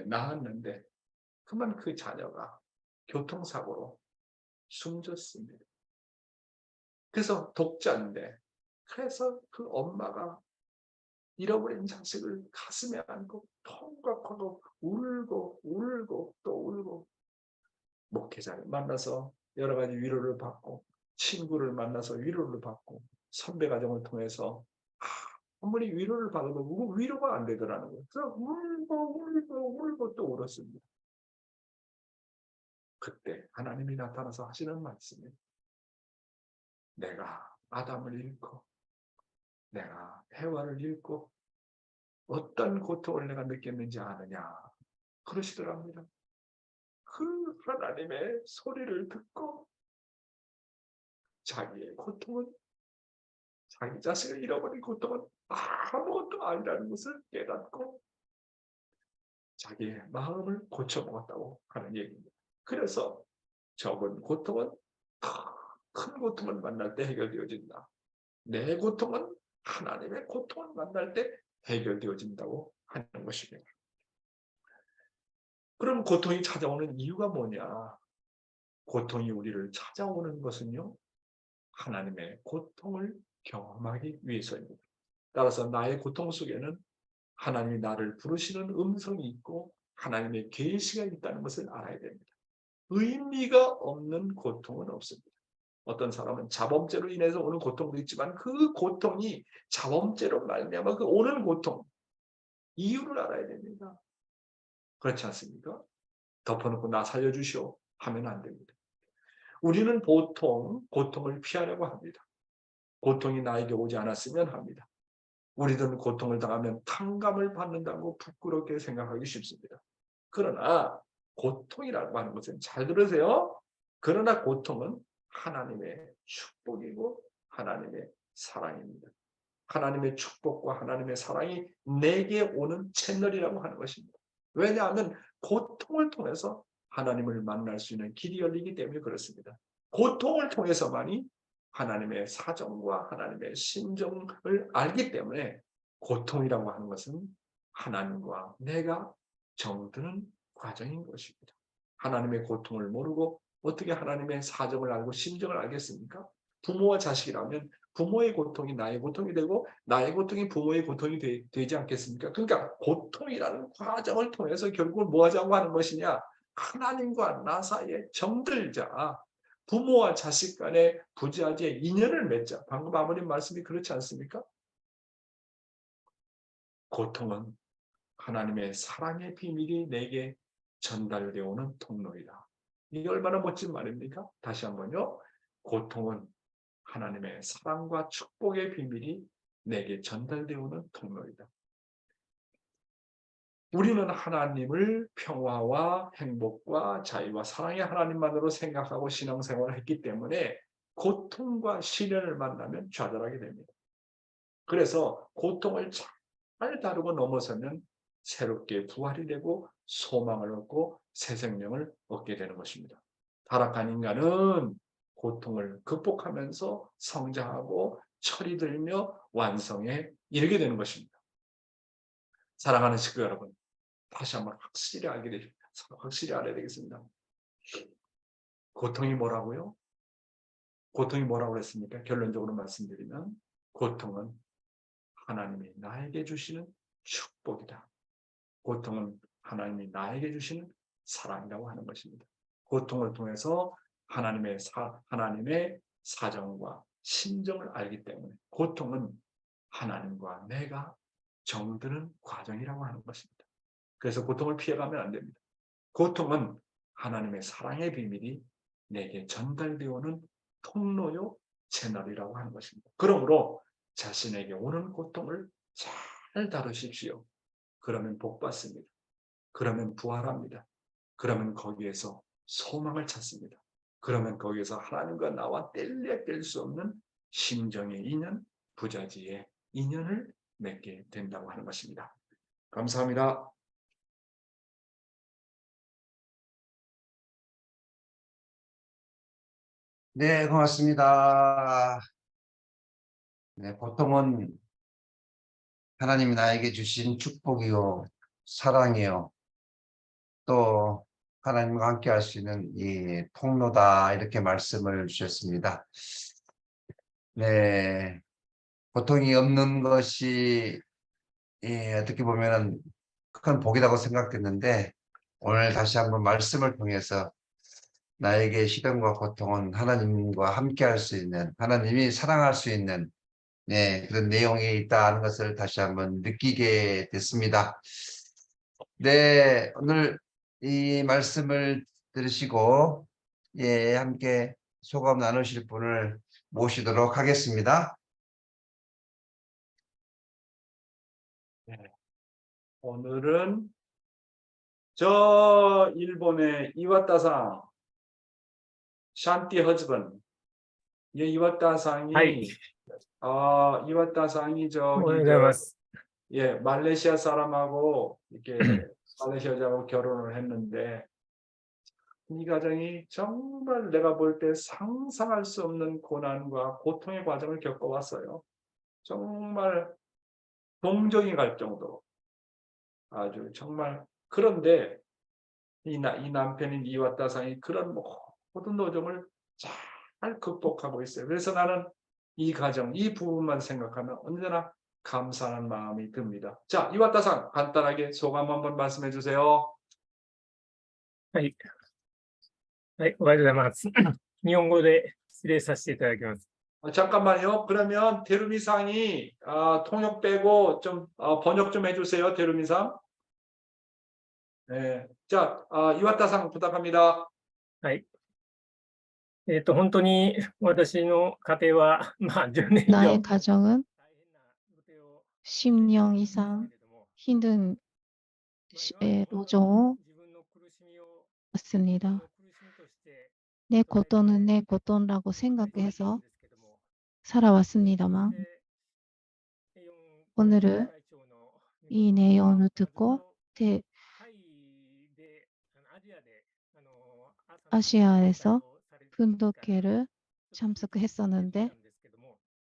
낳았는데 그만 그 자녀가 교통사고로 숨졌습니다. 그래서 독자인데, 그래서 그 엄마가 잃어버린 자식을 가슴에 안고 통곡하고 울고 또 울고, 목회자를 만나서 여러 가지 위로를 받고, 친구를 만나서 위로를 받고, 선배 과정을 통해서 아무리 위로를 받아도 위로가 안 되더라는 거예요. 그래서 울고 또 울었습니다. 그때 하나님이 나타나서 하시는 말씀이, 내가 아담을 잃고 내가 해와를 잃고 어떤 고통을 내가 느꼈는지 아느냐 그러시더랍니다. 그 하나님의 소리를 듣고 자기의 고통은, 자기 자식을 잃어버린 고통은 아무것도 아니라는 것을 깨닫고 자기의 마음을 고쳐먹었다고 하는 얘기입니다. 그래서 적은 고통은 큰 고통을 만날 때 해결되어진다. 내 고통은 하나님의 고통을 만날 때 해결되어진다고 하는 것입니다. 그럼 고통이 찾아오는 이유가 뭐냐? 고통이 우리를 찾아오는 것은요, 하나님의 고통을 경험하기 위해서입니다. 따라서 나의 고통 속에는 하나님이 나를 부르시는 음성이 있고 하나님의 계시가 있다는 것을 알아야 됩니다. 의미가 없는 고통은 없습니다. 어떤 사람은 자범죄로 인해서 오는 고통도 있지만 그 고통이 자범죄로 말미암아 그 오는 고통, 이유를 알아야 됩니다. 그렇지 않습니까? 덮어놓고 나 살려주시오 하면 안 됩니다. 우리는 보통 고통을 피하려고 합니다. 고통이 나에게 오지 않았으면 합니다. 우리들은 고통을 당하면 탕감을 받는다고 부끄럽게 생각하기 쉽습니다. 그러나 고통이라고 하는 것은, 잘 들으세요. 그러나 고통은 하나님의 축복이고 하나님의 사랑입니다. 하나님의 축복과 하나님의 사랑이 내게 오는 채널이라고 하는 것입니다. 왜냐하면 고통을 통해서 하나님을 만날 수 있는 길이 열리기 때문에 그렇습니다. 고통을 통해서만이 하나님의 사정과 하나님의 심정을 알기 때문에 고통이라고 하는 것은 하나님과 내가 정드는 과정인 것입니다. 하나님의 고통을 모르고 어떻게 하나님의 사정을 알고 심정을 알겠습니까? 부모와 자식이라면 부모의 고통이 나의 고통이 되고 나의 고통이 부모의 고통이 되지 않겠습니까? 그러니까 고통이라는 과정을 통해서 결국은 뭐 하자고 하는 것이냐? 하나님과 나 사이에 정들자. 부모와 자식 간의 부자지의 인연을 맺자. 방금 아버님 말씀이 그렇지 않습니까? 고통은 하나님의 사랑의 비밀이 내게 전달되어 오는 통로이다. 이게 얼마나 멋진 말입니까? 다시 한번요. 고통은 하나님의 사랑과 축복의 비밀이 내게 전달되어 오는 통로이다. 우리는 하나님을 평화와 행복과 자유와 사랑의 하나님만으로 생각하고 신앙생활을 했기 때문에 고통과 시련을 만나면 좌절하게 됩니다. 그래서 고통을 잘 다루고 넘어서면 새롭게 부활이 되고 소망을 얻고 새 생명을 얻게 되는 것입니다. 타락한 인간은 고통을 극복하면서 성장하고 철이 들며 완성에 이르게 되는 것입니다. 사랑하는 식구 여러분, 다시 한번 확실히 확실히 알아야 되겠습니다. 고통이 뭐라고요? 고통이 뭐라고 했습니까? 결론적으로 말씀드리면 고통은 하나님이 나에게 주시는 축복이다. 고통은 하나님이 나에게 주시는 사랑이라고 하는 것입니다. 고통을 통해서 하나님의 사정과 심정을 알기 때문에 고통은 하나님과 내가 정드는 과정이라고 하는 것입니다. 그래서 고통을 피해가면 안 됩니다. 고통은 하나님의 사랑의 비밀이 내게 전달되어 오는 통로요 채널이라고 하는 것입니다. 그러므로 자신에게 오는 고통을 잘 다루십시오. 그러면 복 받습니다. 그러면 부활합니다. 그러면 거기에서 소망을 찾습니다. 그러면 거기에서 하나님과 나와 뗄래야 뗄 수 없는 심정의 인연, 부자지의 인연을 맺게 된다고 하는 것입니다. 감사합니다. 네, 고맙습니다. 네, 고통은 하나님이 나에게 주신 축복이요, 사랑이요, 또 하나님과 함께 할 수 있는 이 통로다, 이렇게 말씀을 주셨습니다. 네, 고통이 없는 것이 어떻게 보면 큰 복이라고 생각됐는데, 오늘 다시 한번 말씀을 통해서 나에게 시련과 고통은 하나님과 함께 할 수 있는, 하나님이 사랑할 수 있는 그런 내용이 있다는 것을 다시 한번 느끼게 됐습니다. 네, 오늘 이 말씀을 들으시고 함께 소감 나누실 분을 모시도록 하겠습니다. 네. 오늘은 저 일본의 이와타상 샨티 허즈번, 이와타상이 이와타상이 말레이시아 사람하고 이렇게 말레이시아 여자하고 결혼을 했는데 이 가정이 정말 내가 볼 때 상상할 수 없는 고난과 고통의 과정을 겪어왔어요. 정말 동정이 갈 정도로 아주 정말. 그런데 이 남편인 이와타상이 그런 모든 노정을 잘 극복하고 있어요. 그래서 나는 이 가정, 이 부분만 생각하면 언제나 감사하는 마음이 듭니다. 자, 이와타상 간단하게 소감 한번 말씀해 주세요. はい。はい、おはようございます。日本語で失礼させていただきます。 잠깐만요. 그러면 대루미상이 통역 빼고 좀 번역 좀 해주세요. 대루미상. 네. 자, 이와타상 부탁합니다. はい。本当に私の家庭は、10年以 나의 上 가정은 大変な予定を 10년 してい 이상 ますけれども、 힘든 今までこの 노정을 自分の苦しみを、自分 했습니다. の苦しみとして 내 고통은 내 고통이라고 捉えていたん 생각해서 ですけども、 살아왔습니다만 そして 오늘은 会長の 이 내용을 듣고 ずっと 대- タイで、アジアで、朝の 아시아에서 をされている 분독회를 참석했었는데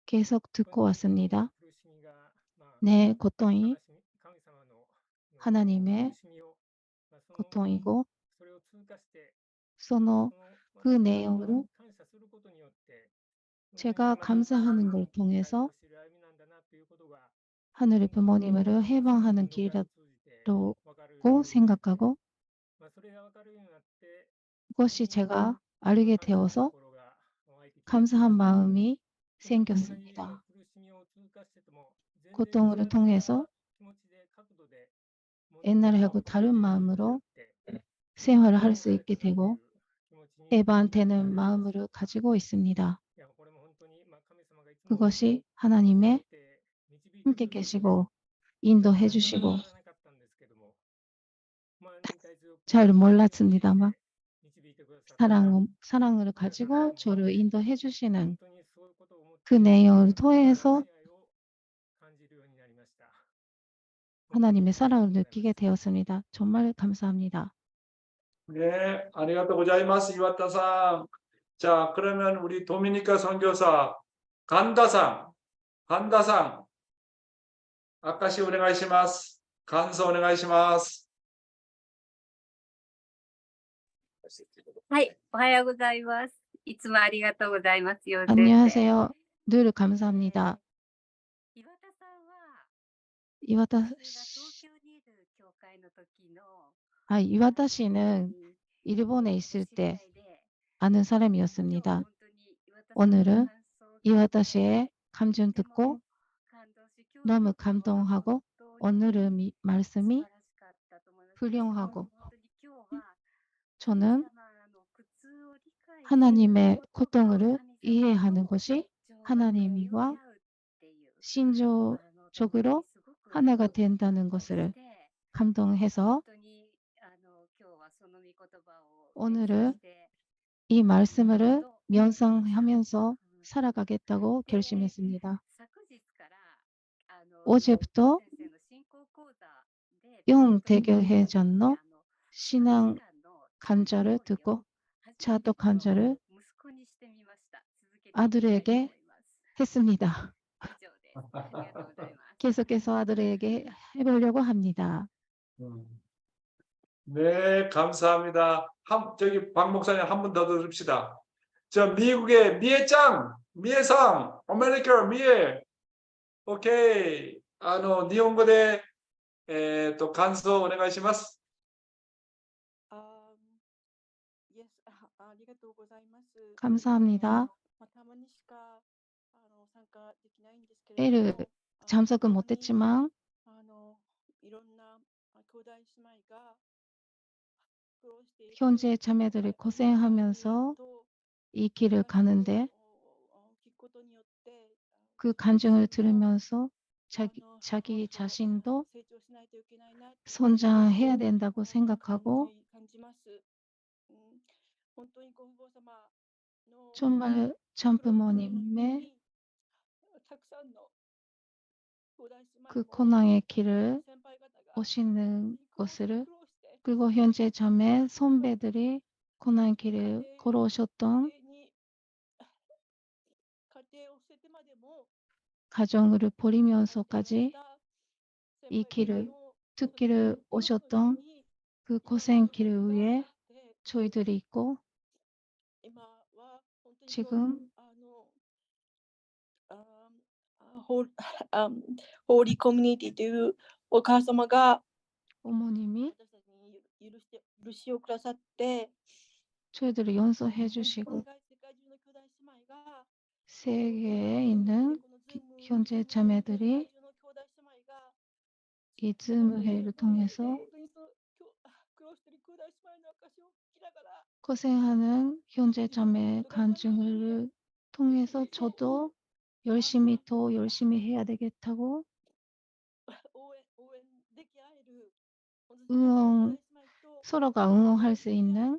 계속 듣고 왔습니다. 내 고통이 하나님의 고통이고 그 내용으로 제가 감사하는 걸 통해서 하늘의 부모님을 해방하는 길이라고 생각하고 그것이 제가 알게 되어서 감사한 마음이 생겼습니다. 고통을 통해서 옛날하고 다른 마음으로 생활을 할 수 있게 되고 해방되는 마음을 가지고 있습니다. 그것이 하나님의 함께 계시고 인도해 주시고 잘 몰랐습니다만 사랑을 가지고 저를 인도해 주시는 그 내용을 통해서 하나님의 사랑을 느끼게 되었습니다. 정말 감사합니다. 네, 아리가또 고자이마스 이와타상. 자, 그러면 우리 도미니카 선교사 간다상, 아까시 오네가이시마스. 간서 오네가이시마스. はい、おはようございます。いつもありがとうございます。よう先生。 안녕하세요. 늘 감사합니다. 岩田さんは、 이와타 私が東京にいる教会の時の、 이와타 씨는 일본에 있을 때 知り合いで、 아는 今日は 사람이었습니다. 本当に岩田さんの 오늘은 感想を聞いて 이와타 씨의 감정 とて 듣고 も感動し、今日 너무 の 감동하고 本当に 오늘의 素 말씀이 晴らしかったと思います。 훌륭하고 本当に今日は 저는 神様の苦痛を理解する 하나님의 ことと 고통을 神様 이해하는 と 것이 情愛を 하나님과 巡り合うっていう 신조적으로 하나가 된다는 것을 감동해서 오늘은 이 말씀을 명상하면서 살아가겠다고 결심했습니다. 어제부터 영대교회전로 신앙 간절을 듣고 자도 간절을 아들에게 했습니다. 계속해서 아들에게 해보려고 합니다. 네, 감사합니다. 저기 박 목사님 한 번 더 들읍시다. 저 미국의 미에상, 아메리카 미에. 오케이. 일본어で感想お願いします。 Yes, ありがとうございます。 감사합니다. たまにしか参加できないんですけれども、 L을 참석은 못했지만 いろんな兄弟姉妹が苦労している 현재 자매들이 고생하면서 이 길을 가는데 聞くことによって 그 간증을 들으면서 자기 자신도 成長しないといけないな 성장해야 된다고 생각하고 感じます。本当にご父母様の 정말 참부모님의 たくさんの兄弟姉妹 그 も 고난의 길을 先輩方が 오시는 것을 苦労して 그리고 현재 자매 선배들이 고난 길을 걸어오셨던 家庭を捨ててまでも 가정을 手を 버리면서까지 挙げた 이 先輩方 길을 の 듣기를 喜ぶよ 오셨던 うに그 고생길을 위해 저희들이 있고 지금 호리 커뮤니티 도お母様が 어머님이 私たちに許しをくださって 저희들을 용서해 주시고 世界中の兄弟姉妹が 세계에 있는 형제 자매들이 이 즈음회의를 통해서 本当にその苦労している兄弟姉妹の証を聞きながら 고생하는 형제 자매 간증을 통해서 저도 더 열심히 해야 되겠다고 応援でき合える 응원, 서로가 응원할 수 있는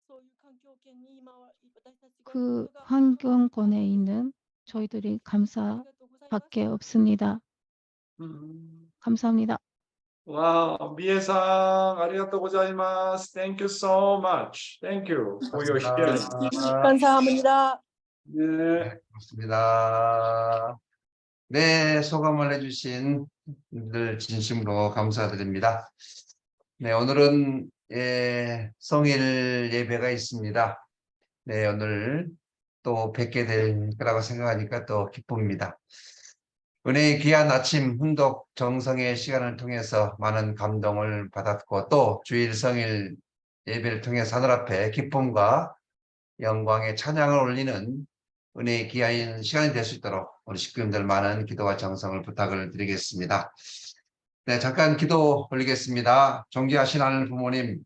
そういう環境圏に今は私たちが 그 환경권에 있는 저희들이 ありがとうございます。 감사밖에 없습니다. 감사합니다. 와우, 미에상 아리가또 고자이마스. Thank you so much. Thank you for your sharing. 감사합니다. 네. 고맙습니다. 네, 소감을 해주신 분들 진심으로 감사드립니다. 네, 오늘은 성일 예배가 있습니다. 네, 오늘 또 뵙게 될 거라고 생각하니까 또 기쁩니다. 은혜의 귀한 아침 훈독 정성의 시간을 통해서 많은 감동을 받았고 또 주일 성일 예배를 통해서 하늘 앞에 기쁨과 영광의 찬양을 올리는 은혜의 귀한 시간이 될 수 있도록 우리 식구님들 많은 기도와 정성을 부탁을 드리겠습니다. 네, 잠깐 기도 올리겠습니다. 존귀하신 하늘 부모님,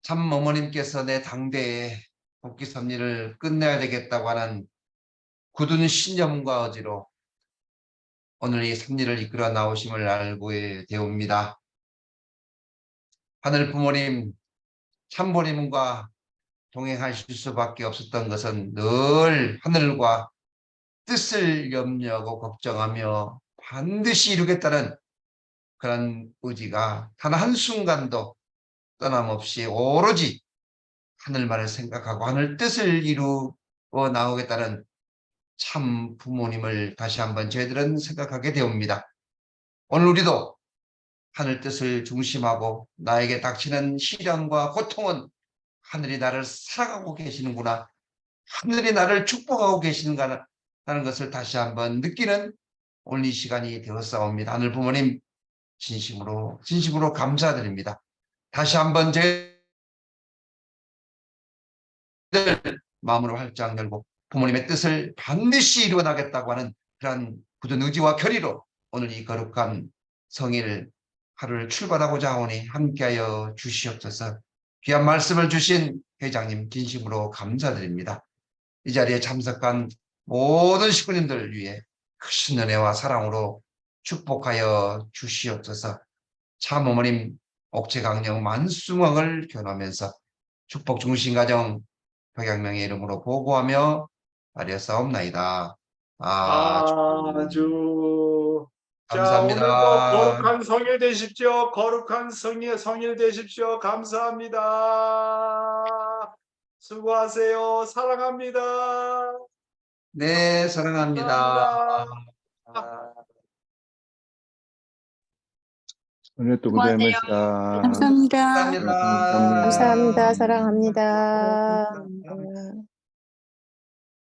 참 어머님께서 내 당대에 복귀 섭리를 끝내야 되겠다고 하는 굳은 신념과 의지로 오늘 이 섭리를 이끌어 나오심을 알고 되옵니다. 하늘 부모님, 참부님과 동행하실 수밖에 없었던 것은 늘 하늘과 뜻을 염려하고 걱정하며 반드시 이루겠다는 그런 의지가 단 한순간도 떠남없이 오로지 하늘만을 생각하고 하늘 뜻을 이루어 나오겠다는 참 부모님을 다시 한번 저희들은 생각하게 되옵니다. 오늘 우리도 하늘 뜻을 중심하고 나에게 닥치는 시련과 고통은 하늘이 나를 사랑하고 계시는구나, 하늘이 나를 축복하고 계시는가 하는 것을 다시 한번 느끼는 오늘 이 시간이 되었사옵니다. 하늘 부모님 진심으로 감사드립니다. 다시 한번 저희들 마음으로 활짝 열고 부모님의 뜻을 반드시 이루어 나겠다고 하는 그런 굳은 의지와 결의로 오늘 이 거룩한 성일 하루를 출발하고자 하오니 함께하여 주시옵소서. 귀한 말씀을 주신 회장님 진심으로 감사드립니다. 이 자리에 참석한 모든 식구님들을 위해 크신 은혜와 사랑으로 축복하여 주시옵소서. 참 어머님 옥체강령 만수멍을 견하면서 축복 중심 가정 백양명의 이름으로 보고하며 아뢰었사옵나이다. 아주. 자, 감사합니다. 오늘도 거룩한 성일 되십시오. 거룩한 성일 되십시오. 감사합니다. 수고하세요. 사랑합니다. 네, 사랑합니다. 감사합니다. 오늘도 고생하셨습니다. 감사합니다. 감사합니다. 감사합니다. 사랑합니다.